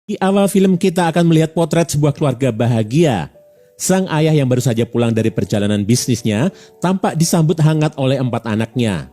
Di awal film kita akan melihat potret sebuah keluarga bahagia. Sang ayah yang baru saja pulang dari perjalanan bisnisnya tampak disambut hangat oleh 4 anaknya.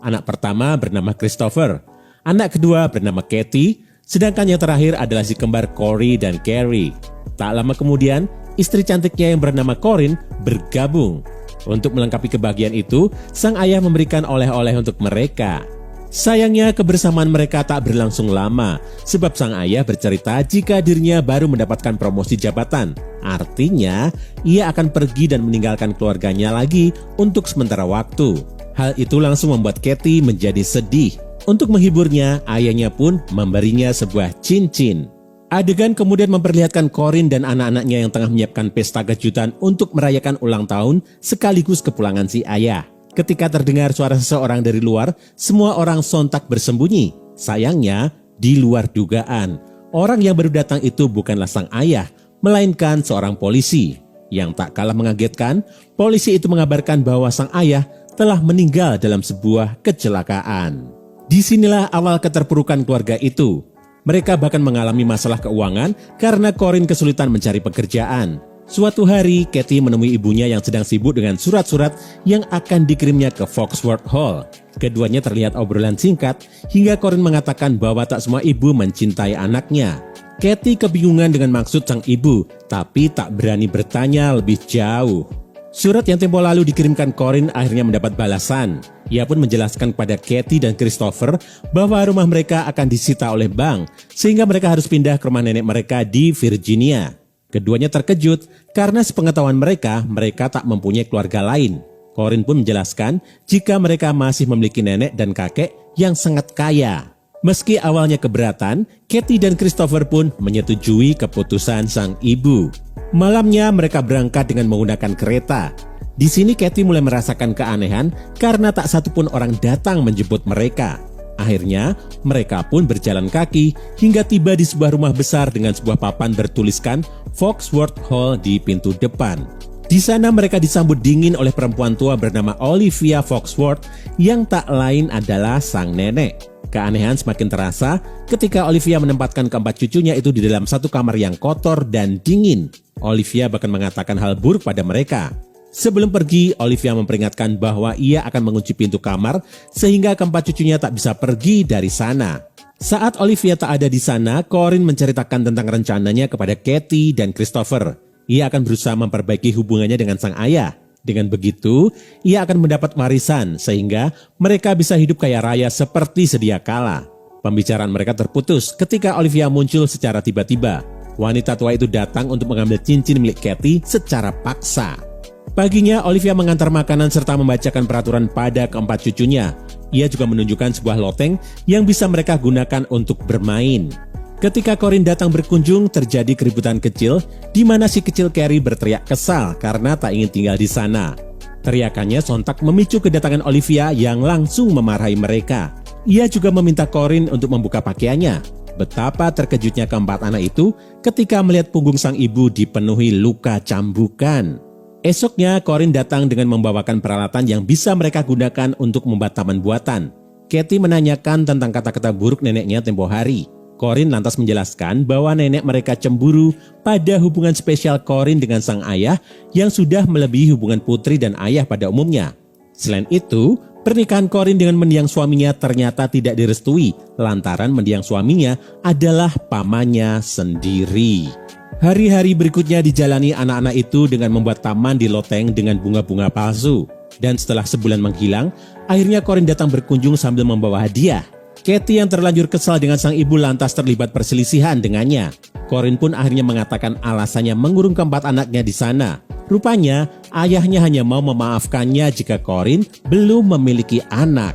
Anak pertama bernama Christopher, anak kedua bernama Katie, sedangkan yang terakhir adalah si kembar Corey dan Carrie. Tak lama kemudian, istri cantiknya yang bernama Corinne bergabung. Untuk melengkapi kebahagiaan itu, sang ayah memberikan oleh-oleh untuk mereka. Sayangnya kebersamaan mereka tak berlangsung lama, sebab sang ayah bercerita jika dirinya baru mendapatkan promosi jabatan. Artinya, ia akan pergi dan meninggalkan keluarganya lagi untuk sementara waktu. Hal itu langsung membuat Katie menjadi sedih. Untuk menghiburnya, ayahnya pun memberinya sebuah cincin. Adegan kemudian memperlihatkan Corinne dan anak-anaknya yang tengah menyiapkan pesta kejutan untuk merayakan ulang tahun sekaligus kepulangan si ayah. Ketika terdengar suara seseorang dari luar, semua orang sontak bersembunyi. Sayangnya, di luar dugaan, orang yang baru datang itu bukanlah sang ayah, melainkan seorang polisi. Yang tak kalah mengagetkan, polisi itu mengabarkan bahwa sang ayah telah meninggal dalam sebuah kecelakaan. Disinilah awal keterpurukan keluarga itu. Mereka bahkan mengalami masalah keuangan karena Corinne kesulitan mencari pekerjaan. Suatu hari, Katie menemui ibunya yang sedang sibuk dengan surat-surat yang akan dikirimnya ke Foxworth Hall. Keduanya terlihat obrolan singkat hingga Corinne mengatakan bahwa tak semua ibu mencintai anaknya. Katie kebingungan dengan maksud sang ibu, tapi tak berani bertanya lebih jauh. Surat yang tempo lalu dikirimkan Corinne akhirnya mendapat balasan. Ia pun menjelaskan kepada Katie dan Christopher bahwa rumah mereka akan disita oleh bank, sehingga mereka harus pindah ke rumah nenek mereka di Virginia. Keduanya terkejut karena sepengetahuan mereka tak mempunyai keluarga lain. Corinne pun menjelaskan jika mereka masih memiliki nenek dan kakek yang sangat kaya. Meski awalnya keberatan, Katie dan Christopher pun menyetujui keputusan sang ibu. Malamnya mereka berangkat dengan menggunakan kereta. Di sini Katie mulai merasakan keanehan karena tak satupun orang datang menjemput mereka. Akhirnya, mereka pun berjalan kaki hingga tiba di sebuah rumah besar dengan sebuah papan bertuliskan Foxworth Hall di pintu depan. Di sana mereka disambut dingin oleh perempuan tua bernama Olivia Foxworth yang tak lain adalah sang nenek. Keanehan semakin terasa ketika Olivia menempatkan keempat cucunya itu di dalam satu kamar yang kotor dan dingin. Olivia bahkan mengatakan hal buruk pada mereka. Sebelum pergi, Olivia memperingatkan bahwa ia akan mengunci pintu kamar sehingga keempat cucunya tak bisa pergi dari sana. Saat Olivia tak ada di sana, Corinne menceritakan tentang rencananya kepada Katie dan Christopher. Ia akan berusaha memperbaiki hubungannya dengan sang ayah. Dengan begitu, ia akan mendapat warisan sehingga mereka bisa hidup kaya raya seperti sedia kala. Pembicaraan mereka terputus ketika Olivia muncul secara tiba-tiba. Wanita tua itu datang untuk mengambil cincin milik Katie secara paksa. Paginya, Olivia mengantar makanan serta membacakan peraturan pada keempat cucunya. Ia juga menunjukkan sebuah loteng yang bisa mereka gunakan untuk bermain. Ketika Corinne datang berkunjung, terjadi keributan kecil di mana si kecil Carrie berteriak kesal karena tak ingin tinggal di sana. Teriakannya sontak memicu kedatangan Olivia yang langsung memarahi mereka. Ia juga meminta Corinne untuk membuka pakaiannya. Betapa terkejutnya keempat anak itu ketika melihat punggung sang ibu dipenuhi luka cambukan. Esoknya, Corinne datang dengan membawakan peralatan yang bisa mereka gunakan untuk membuat taman buatan. Katie menanyakan tentang kata-kata buruk neneknya tempo hari. Corinne lantas menjelaskan bahwa nenek mereka cemburu pada hubungan spesial Corinne dengan sang ayah yang sudah melebihi hubungan putri dan ayah pada umumnya. Selain itu, pernikahan Corinne dengan mendiang suaminya ternyata tidak direstui lantaran mendiang suaminya adalah pamannya sendiri. Hari-hari berikutnya dijalani anak-anak itu dengan membuat taman di loteng dengan bunga-bunga palsu. Dan setelah sebulan menghilang, akhirnya Corinne datang berkunjung sambil membawa hadiah. Katie yang terlanjur kesal dengan sang ibu lantas terlibat perselisihan dengannya. Corinne pun akhirnya mengatakan alasannya mengurung keempat anaknya di sana. Rupanya, ayahnya hanya mau memaafkannya jika Corinne belum memiliki anak.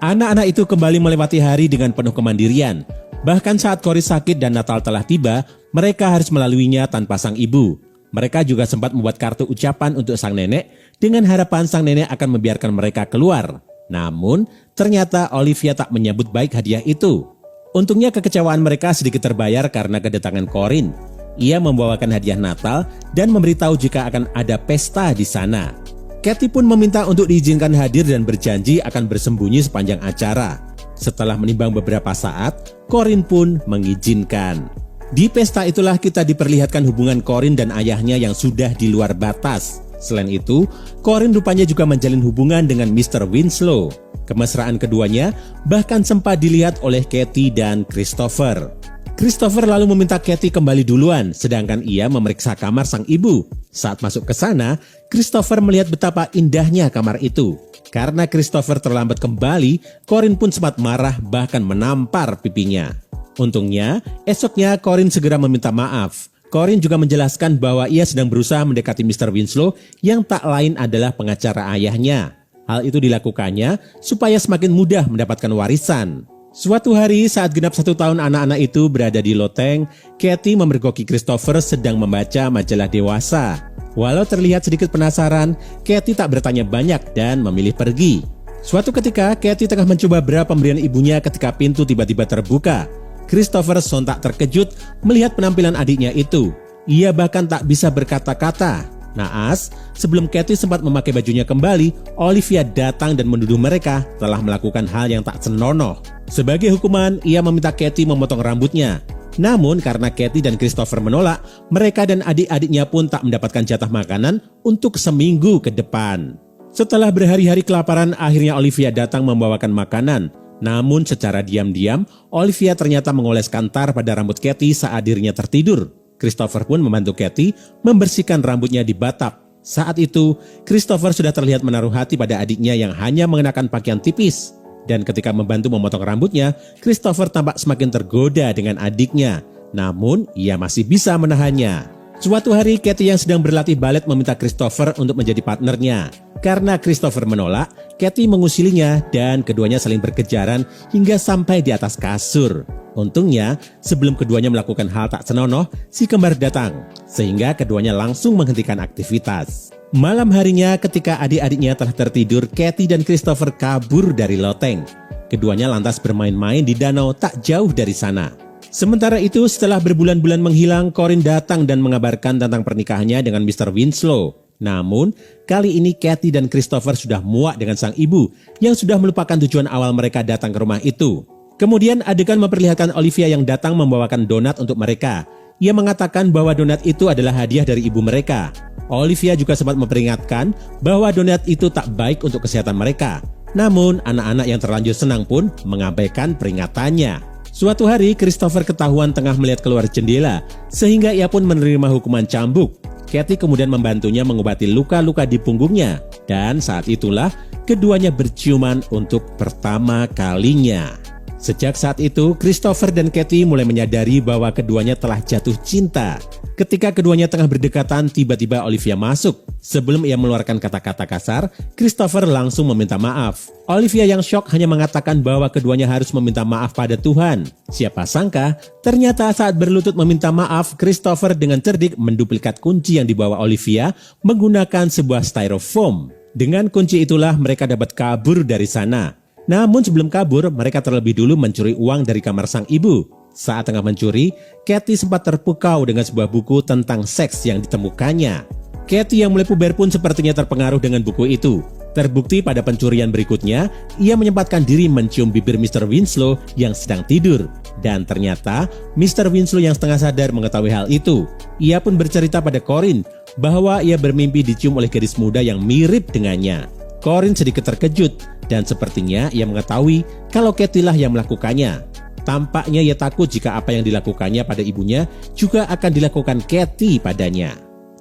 Anak-anak itu kembali melewati hari dengan penuh kemandirian. Bahkan saat Corinne sakit dan Natal telah tiba, mereka harus melaluinya tanpa sang ibu. Mereka juga sempat membuat kartu ucapan untuk sang nenek dengan harapan sang nenek akan membiarkan mereka keluar. Namun, ternyata Olivia tak menyambut baik hadiah itu. Untungnya kekecewaan mereka sedikit terbayar karena kedatangan Corinne. Ia membawakan hadiah Natal dan memberitahu jika akan ada pesta di sana. Katie pun meminta untuk diizinkan hadir dan berjanji akan bersembunyi sepanjang acara. Setelah menimbang beberapa saat, Corinne pun mengizinkan. Di pesta itulah kita diperlihatkan hubungan Corinne dan ayahnya yang sudah di luar batas. Selain itu, Corinne rupanya juga menjalin hubungan dengan Mr. Winslow. Kemesraan keduanya bahkan sempat dilihat oleh Katie dan Christopher. Christopher lalu meminta Katie kembali duluan, sedangkan ia memeriksa kamar sang ibu. Saat masuk ke sana, Christopher melihat betapa indahnya kamar itu. Karena Christopher terlambat kembali, Corinne pun sempat marah bahkan menampar pipinya. Untungnya, esoknya Corinne segera meminta maaf. Corinne juga menjelaskan bahwa ia sedang berusaha mendekati Mr. Winslow yang tak lain adalah pengacara ayahnya. Hal itu dilakukannya supaya semakin mudah mendapatkan warisan. Suatu hari saat genap 1 tahun anak-anak itu berada di loteng, Katie memergoki Christopher sedang membaca majalah dewasa. Walau terlihat sedikit penasaran, Katie tak bertanya banyak dan memilih pergi. Suatu ketika, Katie tengah mencoba bra pemberian ibunya ketika pintu tiba-tiba terbuka. Christopher sontak terkejut melihat penampilan adiknya itu. Ia bahkan tak bisa berkata-kata. Naas, sebelum Katie sempat memakai bajunya kembali, Olivia datang dan menuduh mereka telah melakukan hal yang tak senonoh. Sebagai hukuman, ia meminta Katie memotong rambutnya. Namun karena Katie dan Christopher menolak, mereka dan adik-adiknya pun tak mendapatkan jatah makanan untuk seminggu ke depan. Setelah berhari-hari kelaparan, akhirnya Olivia datang membawakan makanan. Namun secara diam-diam, Olivia ternyata mengoleskan tar pada rambut Katie saat dirinya tertidur. Christopher pun membantu Katie membersihkan rambutnya di batap. Saat itu, Christopher sudah terlihat menaruh hati pada adiknya yang hanya mengenakan pakaian tipis. Dan ketika membantu memotong rambutnya, Christopher tampak semakin tergoda dengan adiknya. Namun, ia masih bisa menahannya. Suatu hari, Katie yang sedang berlatih balet meminta Christopher untuk menjadi partnernya. Karena Christopher menolak, Katie mengusilinya dan keduanya saling berkejaran hingga sampai di atas kasur. Untungnya, sebelum keduanya melakukan hal tak senonoh, si kembar datang, sehingga keduanya langsung menghentikan aktivitas. Malam harinya ketika adik-adiknya telah tertidur, Katie dan Christopher kabur dari loteng. Keduanya lantas bermain-main di danau tak jauh dari sana. Sementara itu, setelah berbulan-bulan menghilang, Corinne datang dan mengabarkan tentang pernikahannya dengan Mr. Winslow. Namun, kali ini Katie dan Christopher sudah muak dengan sang ibu yang sudah melupakan tujuan awal mereka datang ke rumah itu. Kemudian adegan memperlihatkan Olivia yang datang membawakan donat untuk mereka. Ia mengatakan bahwa donat itu adalah hadiah dari ibu mereka. Olivia juga sempat memperingatkan bahwa donat itu tak baik untuk kesehatan mereka. Namun, anak-anak yang terlanjur senang pun mengabaikan peringatannya. Suatu hari, Christopher ketahuan tengah melihat keluar jendela, sehingga ia pun menerima hukuman cambuk. Katie kemudian membantunya mengobati luka-luka di punggungnya. Dan saat itulah, keduanya berciuman untuk pertama kalinya. Sejak saat itu, Christopher dan Katie mulai menyadari bahwa keduanya telah jatuh cinta. Ketika keduanya tengah berdekatan, tiba-tiba Olivia masuk. Sebelum ia mengeluarkan kata-kata kasar, Christopher langsung meminta maaf. Olivia yang syok hanya mengatakan bahwa keduanya harus meminta maaf pada Tuhan. Siapa sangka, ternyata saat berlutut meminta maaf, Christopher dengan cerdik menduplikat kunci yang dibawa Olivia menggunakan sebuah styrofoam. Dengan kunci itulah mereka dapat kabur dari sana. Namun sebelum kabur, mereka terlebih dulu mencuri uang dari kamar sang ibu. Saat tengah mencuri, Katie sempat terpukau dengan sebuah buku tentang seks yang ditemukannya. Katie yang mulai puber pun sepertinya terpengaruh dengan buku itu. Terbukti pada pencurian berikutnya, ia menyempatkan diri mencium bibir Mr. Winslow yang sedang tidur. Dan ternyata, Mr. Winslow yang setengah sadar mengetahui hal itu. Ia pun bercerita pada Corinne bahwa ia bermimpi dicium oleh gadis muda yang mirip dengannya. Corinne sedikit terkejut dan sepertinya ia mengetahui kalau Katie lah yang melakukannya. Tampaknya ia takut jika apa yang dilakukannya pada ibunya juga akan dilakukan Katie padanya.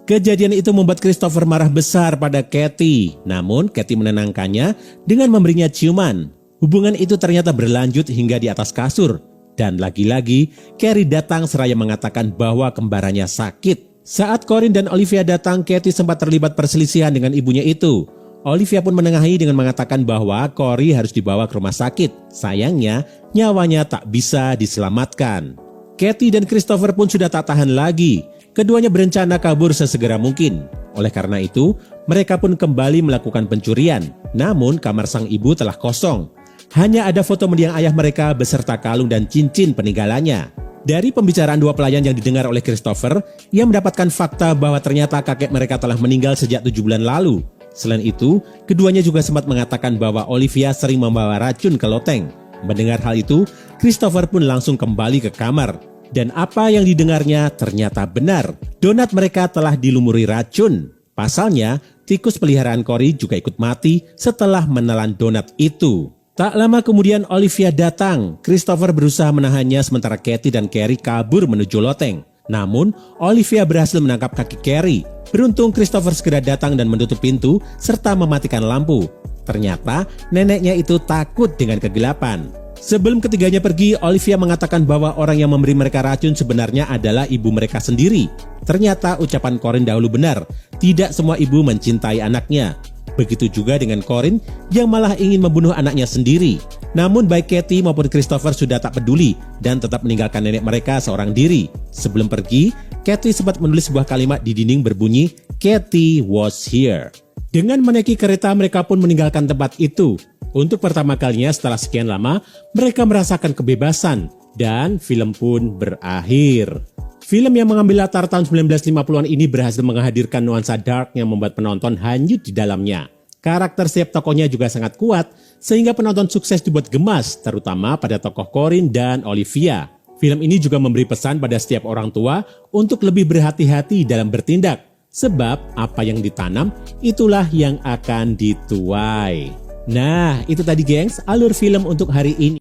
Kejadian itu membuat Christopher marah besar pada Katie. Namun Katie menenangkannya dengan memberinya ciuman. Hubungan itu ternyata berlanjut hingga di atas kasur. Dan lagi-lagi Carrie datang seraya mengatakan bahwa kembarannya sakit. Saat Corinne dan Olivia datang, Katie sempat terlibat perselisihan dengan ibunya itu. Olivia pun menengahi dengan mengatakan bahwa Corey harus dibawa ke rumah sakit. Sayangnya, nyawanya tak bisa diselamatkan. Katie dan Christopher pun sudah tak tahan lagi. Keduanya berencana kabur sesegera mungkin. Oleh karena itu, mereka pun kembali melakukan pencurian. Namun, kamar sang ibu telah kosong. Hanya ada foto mendiang ayah mereka beserta kalung dan cincin peninggalannya. Dari pembicaraan dua pelayan yang didengar oleh Christopher, ia mendapatkan fakta bahwa ternyata kakek mereka telah meninggal sejak 7 bulan lalu. Selain itu, keduanya juga sempat mengatakan bahwa Olivia sering membawa racun ke loteng. Mendengar hal itu, Christopher pun langsung kembali ke kamar. Dan apa yang didengarnya ternyata benar. Donat mereka telah dilumuri racun. Pasalnya, tikus peliharaan Cory juga ikut mati setelah menelan donat itu. Tak lama kemudian Olivia datang. Christopher berusaha menahannya sementara Kathy dan Carrie kabur menuju loteng. Namun, Olivia berhasil menangkap kaki Carrie. Beruntung Christopher segera datang dan menutup pintu serta mematikan lampu. Ternyata neneknya itu takut dengan kegelapan. Sebelum ketiganya pergi, Olivia mengatakan bahwa orang yang memberi mereka racun sebenarnya adalah ibu mereka sendiri. Ternyata ucapan Corinne dahulu benar, tidak semua ibu mencintai anaknya. Begitu juga dengan Corinne yang malah ingin membunuh anaknya sendiri. Namun baik Kathy maupun Christopher sudah tak peduli dan tetap meninggalkan nenek mereka seorang diri. Sebelum pergi, Kathy sempat menulis sebuah kalimat di dinding berbunyi, "Kathy was here." Dengan menaiki kereta mereka pun meninggalkan tempat itu. Untuk pertama kalinya setelah sekian lama, mereka merasakan kebebasan dan film pun berakhir. Film yang mengambil latar tahun 1950-an ini berhasil menghadirkan nuansa dark yang membuat penonton hanyut di dalamnya. Karakter setiap tokohnya juga sangat kuat, sehingga penonton sukses dibuat gemas, terutama pada tokoh Corinne dan Olivia. Film ini juga memberi pesan pada setiap orang tua untuk lebih berhati-hati dalam bertindak, sebab apa yang ditanam, itulah yang akan dituai. Nah, itu tadi gengs, alur film untuk hari ini.